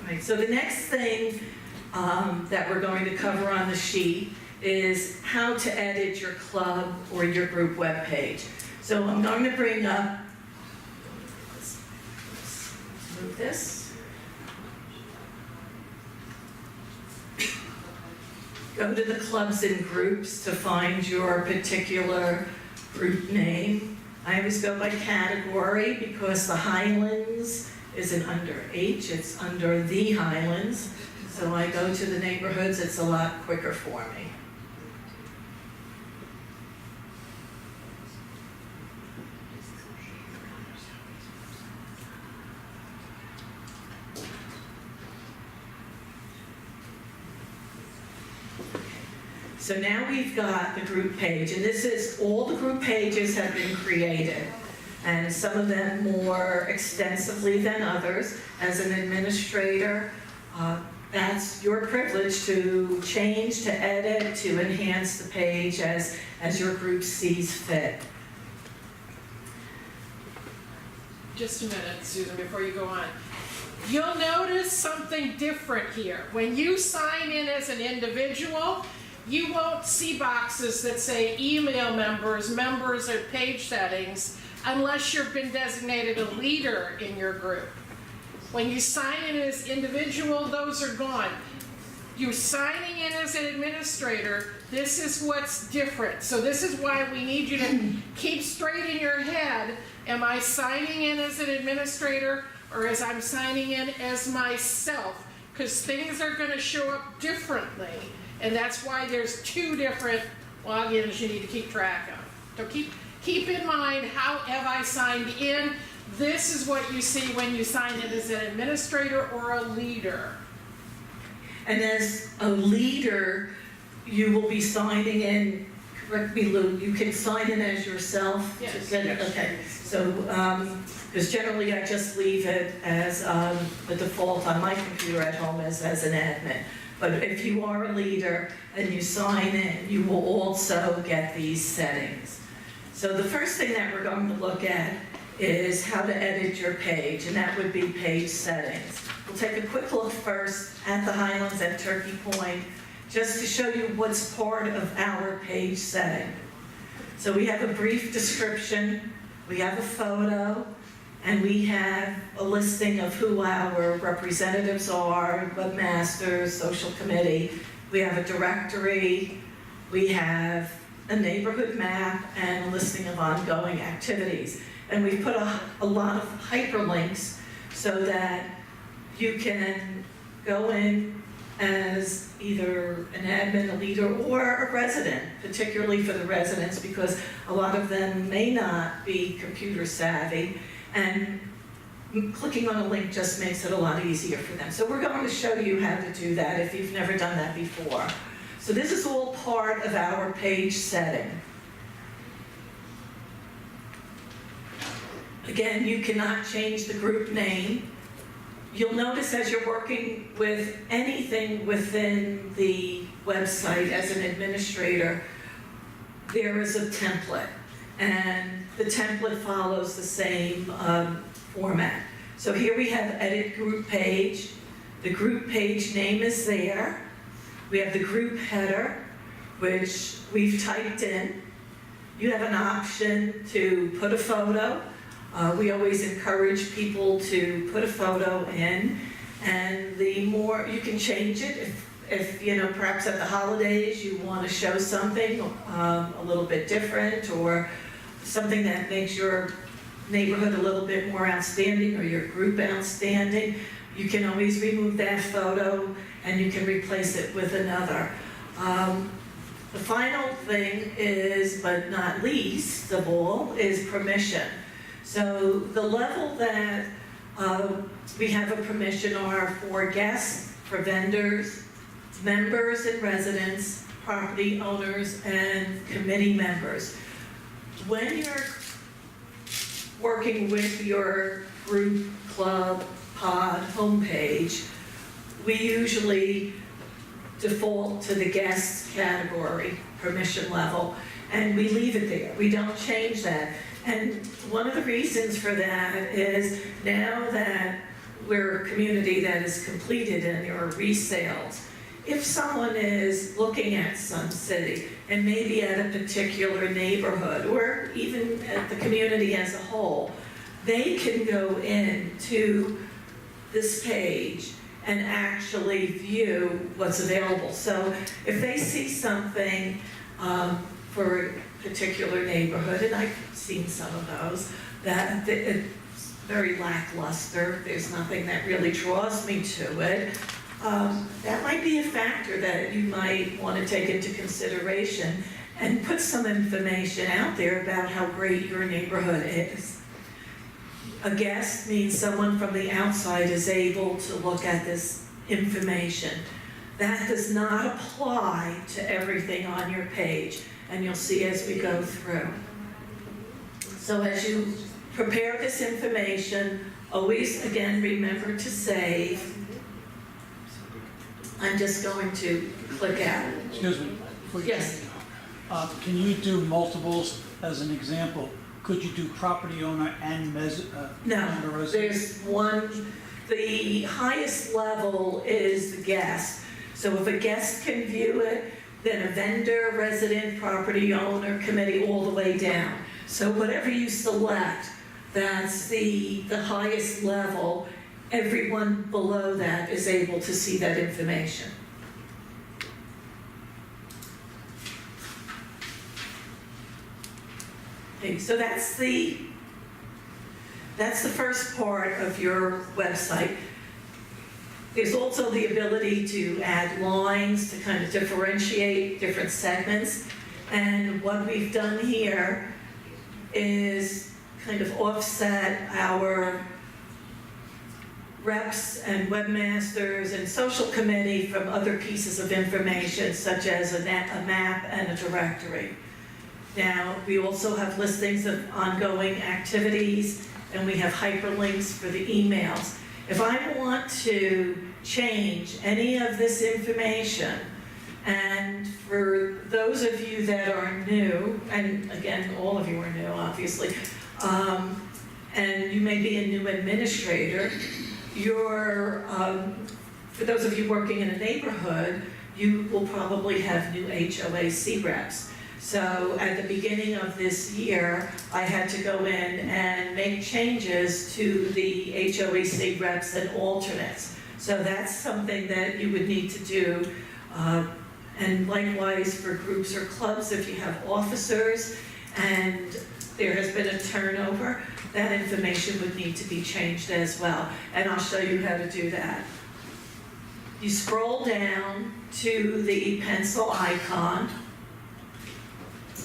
Right, so the next thing that we're going to cover on the sheet is how to edit your club or your group webpage. So I'm going to bring up, let's move this. Go to the clubs and groups to find your particular group name. I always go by category because the Highlands isn't under H, it's under the Highlands. So I go to the neighborhoods, it's a lot quicker for me. So now we've got the group page, and this is, all the group pages have been created, and some of them more extensively than others. As an administrator, that's your privilege to change, to edit, to enhance the page as your group sees fit. Just a minute, Susan, before you go on. You'll notice something different here. When you sign in as an individual, you won't see boxes that say email members, members, or page settings unless you've been designated a leader in your group. When you sign in as individual, those are gone. You're signing in as an administrator, this is what's different. So this is why we need you to keep straight in your head, am I signing in as an administrator or as I'm signing in as myself? Because things are gonna show up differently. And that's why there's two different logins you need to keep track of. So keep in mind, how have I signed in? This is what you see when you sign in as an administrator or a leader. And as a leader, you will be signing in, correct me Lou, you can sign in as yourself? Yes. Okay, so, because generally I just leave it as the default on my computer at home as an admin. But if you are a leader and you sign in, you will also get these settings. So the first thing that we're going to look at is how to edit your page, and that would be page settings. We'll take a quick look first at the Highlands and Turkey Point, just to show you what's part of our page setting. So we have a brief description, we have a photo, and we have a listing of who our representatives are, webmasters, social committee. We have a directory, we have a neighborhood map, and a listing of ongoing activities. And we've put a lot of hyperlinks so that you can go in as either an admin, a leader, or a resident, particularly for the residents, because a lot of them may not be computer savvy, and clicking on a link just makes it a lot easier for them. So we're going to show you how to do that if you've never done that before. So this is all part of our page setting. Again, you cannot change the group name. You'll notice as you're working with anything within the website as an administrator, there is a template, and the template follows the same format. So here we have edit group page. The group page name is there. We have the group header, which we've typed in. You have an option to put a photo. We always encourage people to put a photo in, and the more you can change it, if you know, perhaps at the holidays you want to show something a little bit different, or something that makes your neighborhood a little bit more outstanding or your group outstanding, you can always remove that photo and you can replace it with another. The final thing is, but not least of all, is permission. So the level that we have a permission are for guests, for vendors, members and residents, property owners, and committee members. When you're working with your group, club, pod homepage, we usually default to the guests category, permission level, and we leave it there. We don't change that. And one of the reasons for that is now that we're a community that is completed and there are resales. If someone is looking at Sun City and maybe at a particular neighborhood or even at the community as a whole, they can go into this page and actually view what's available. So if they see something for a particular neighborhood, and I've seen some of those, that it's very lackluster, there's nothing that really draws me to it, that might be a factor that you might want to take into consideration and put some information out there about how great your neighborhood is. A guest means someone from the outside is able to look at this information. That does not apply to everything on your page, and you'll see as we go through. So as you prepare this information, always again remember to save. I'm just going to click out. Excuse me. Before you Yes. change, can you do multiples as an example? Could you do property owner and No, owner resident? there's one, the highest level is the guest. So if a guest can view it, then a vendor, resident, property owner, committee, all the way down. So whatever you select, that's the highest level. Everyone below that is able to see that information. Okay, so that's the first part of your website. There's also the ability to add lines to kind of differentiate different segments. And what we've done here is kind of offset our reps and webmasters and social committee from other pieces of information, such as a map and a directory. Now, we also have listings of ongoing activities, and we have hyperlinks for the emails. If I want to change any of this information, and for those of you that are new, and again, all of you are new, obviously, and you may be a new administrator, for those of you working in a neighborhood, you will probably have new HOAC reps. So at the beginning of this year, I had to go in and make changes to the HOAC reps and alternates. So that's something that you would need to do. And likewise for groups or clubs, if you have officers and there has been a turnover, that information would need to be changed as well. And I'll show you how to do that. You scroll down to the pencil icon,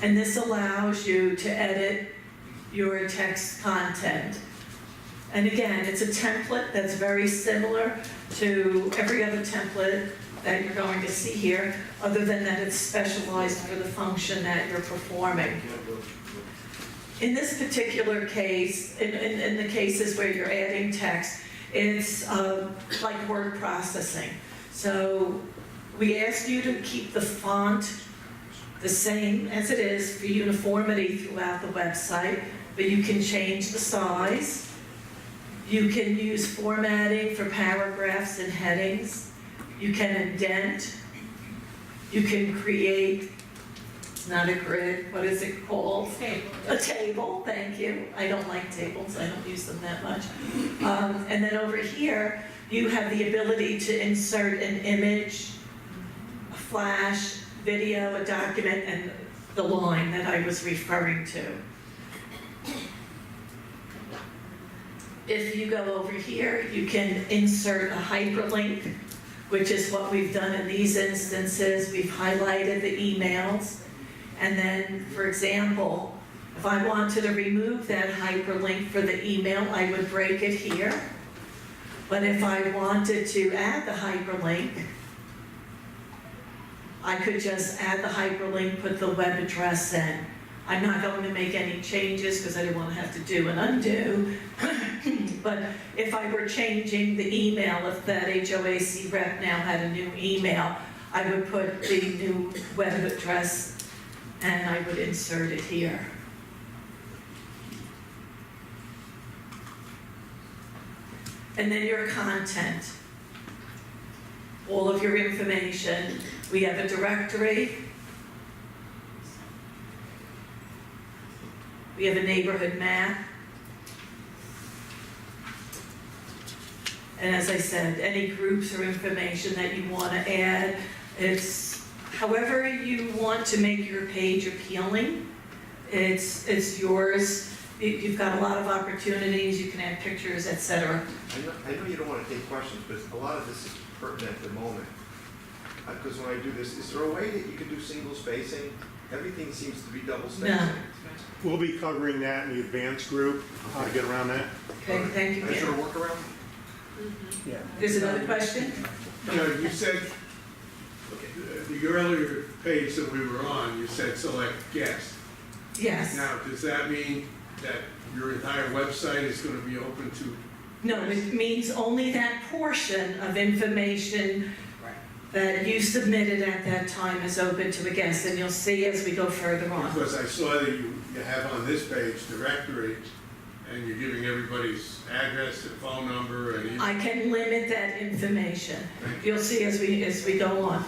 and this allows you to edit your text content. And again, it's a template that's very similar to every other template that you're going to see here, other than that it's specialized for the function that you're performing. In this particular case, in the cases where you're adding text, it's like word processing. So we ask you to keep the font the same as it is for uniformity throughout the website, but you can change the size. You can use formatting for paragraphs and headings. You can indent. You can create, not a grid, what is it called? Table. A table, thank you. I don't like tables, I don't use them that much. And then over here, you have the ability to insert an image, a flash, video, a document, and the line that I was referring to. If you go over here, you can insert a hyperlink, which is what we've done in these instances. We've highlighted the emails. And then, for example, if I wanted to remove that hyperlink for the email, I would break it here. But if I wanted to add the hyperlink, I could just add the hyperlink, put the web address in. I'm not going to make any changes because I don't want to have to do and undo. But if I were changing the email, if that HOAC rep now had a new email, I would put the new web address and I would insert it here. and then your content. All of your information. We have a directory. We have a neighborhood map. And as I said, any groups or information that you want to add, it's however you want to make your page appealing. It's yours. You've got a lot of opportunities. You can add pictures, etc. I know you don't want to take questions, but a lot of this is pertinent at the moment. Because when I do this, is there a way that you can do single spacing? Everything seems to be double spacing. No. We'll be covering that in the advanced group, how to get around that. Okay, thank you, Is there a Ken. workaround? Yeah. There's another question? You said, the earlier page that we were on, you said select guest. Yes. Now, does that mean that your entire website is gonna be open to? No, it means only that portion of information that you submitted at that time is open to a guest, and you'll see as we go further on. Because I saw that you have on this page directory, and you're giving everybody's address and phone number and email. I can limit that information. You'll see as we go on.